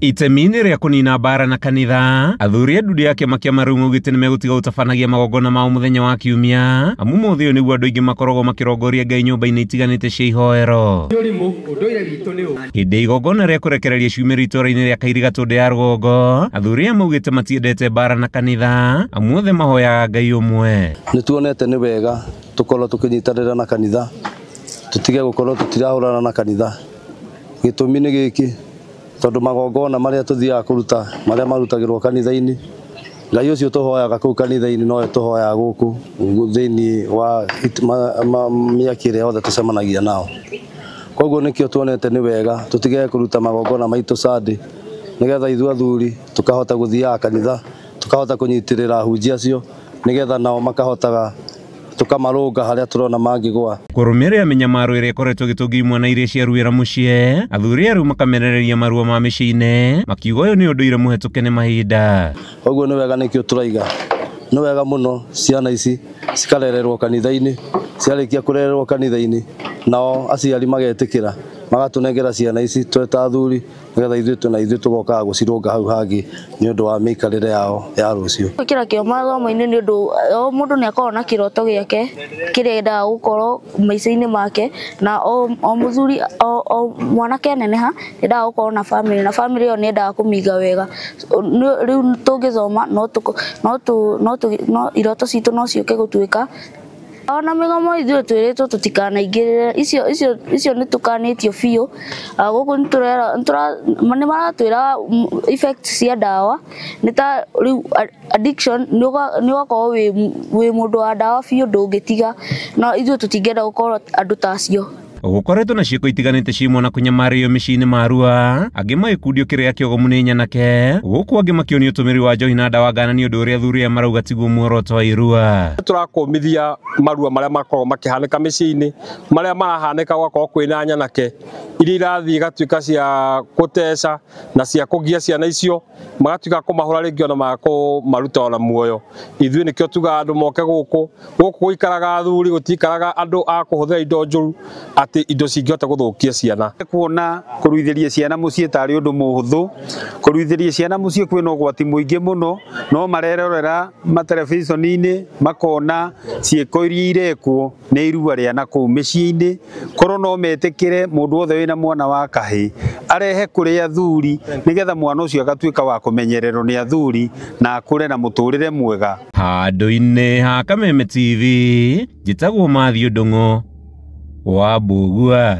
Itemi-inĩ rĩa kũnina mbara na kanitha, athuri a ndundu ya kĩama kĩa Marũng'ũ augĩte nĩmegũtiga gũtabanagia magongona mao mũthenya wa Kiumia, amu mũthĩ ũyũ nĩguo andũ aingĩ makoragwo makĩrongoria Ngai nyũmba-inĩ itiganĩte cia ihoero. Hĩndĩ ya igongona rĩa kũrekereria ciumĩro itũũra-inĩ rĩa Kairigatũndũ ya rũgongo, athuri aya maugĩte matiendete mbara na kanitha, amu othe mahoyaga Ngai ũmwe. Nĩtuonete nĩ wega tũkorwo tũkĩnyitanĩra na kanitha, tũtige gũkorwo tũtirahũrana na kanitha. Gĩtũmi nĩ gĩkĩ, tondũ magongona marĩa tũthiaga kũruta marĩa marutagĩrwo kanitha-inĩ, Ngai ũcio tũhoyaga kũu kanitha-inĩ nowe tũhoyaga gũkũ thĩinĩ wa mĩaki ĩrĩa yothe tũcemanagia nao. Koguo nĩkĩo tuonete nĩ wega tũtige kũruta magongona maitũ Sunday, nĩgetha ithuĩ athuri tũkahota gũthiaga kanitha, tũkahota kũnyitĩrĩra ahunjia acio, nĩgetha nao makahotaga tukamarũnga harĩa tũrona mangĩgwa. Kũrũmĩrĩra mĩnyamaro ĩrĩa ĩkoretwo ĩgĩtũngia imwana iria ciaruĩra mũciĩ, athuri rĩu makamenereria marua ma mĩciĩ-inĩ, makiuga ũyũ nĩ ũndũire mũhetũke nĩ mahinda. Koguo nĩ wega nĩkĩo tũraiga, nĩ wega mũno ciana ici cikarererwo kanitha-inĩ, ciarĩkia kũrererwo kanitha-inĩ, nao aciari magetĩkĩra magatũnengera ciana ici twĩ ta athuri, nĩgetha ithuĩ tũgokaga gũcirũnga hau hangĩ nĩ ũndũ wa mĩikarĩre yao ya rũciũ. Gwĩkĩra kĩo mathomo-inĩ nĩ ũndũ o mũndũ nĩ akoragwo na kĩroto gĩake kĩrĩa endaga gũkorwo maica-inĩ make, na o mũthuri o mwanake aneneha endaga gũkorwo na bamĩrĩ, na bamĩrĩ ĩyo nĩ endaga kũmĩiga wega. Rĩu tũngĩthoma no iroto citũ no ciũke gũtuĩka. Ona mĩgomo ithuĩ twĩrĩtwo tũtikanaingĩrĩre, icio nĩ tũkanĩtio biũ. Gũkũ nĩ maratwĩra effect cia ndawa, nĩ ta rĩu addiction nĩ ũgakorwo wĩ mũndũ wa ndawa biũ ndũngĩtiga, no ithuĩ tũtingĩenda gũkorwo andũ ta acio. Gũkoretwo na ciĩko itiganĩte ciumwo na kũnyamario mĩciĩ-inĩ ma Arua, angĩ magĩkundio kĩrĩa kĩogomu nĩ nyanake, gũkũ angĩ makĩonio ũtũmĩri wa njohi na ndawa ngana nĩ ũndũ ũrĩa athuri aya marauga tiguo muoroto wa Irua. Tũrakũmithia marua marĩa makoragwo makĩhanĩka mĩciĩ-inĩ, marĩa marahanĩka gwakorwo kwĩna nyanake iria irathiĩ igatuĩka cia gũteca na cia kũgia ciana icio, magatuĩka kũmahũra rĩngĩ ona makũmaruta ona muoyo. Ithuĩ nĩkĩo tugaga andũ moke gũkũ gũikaraga athuri, gũtikaraga andũ a kũhũthĩra indo njũru atĩ indo cingĩhota gũthũkia ciana. Kuona kũruithĩria ciana mũciĩ tarĩ ũndũ mũhũthũ, kũruithĩria ciana mũciĩ kwĩna ũgwati mũingĩ mũno, no marerorera materebiceni-inĩ makona ciĩko iria irekwo nĩ Irua rĩa nakũu mĩciĩ-inĩ. Korwo no metĩkĩre mũndũ wothe wĩna mwana wa kahĩĩ arehe kũrĩ athuri, nĩgetha mwana ũcio agatuĩka wa kũmenyererwo nĩ athuri na akũre na mũtũrĩre mwega. Handũ-inĩ ha Kameme TV, njĩtagwo Mathiũ Ndung'u wa Mbugua.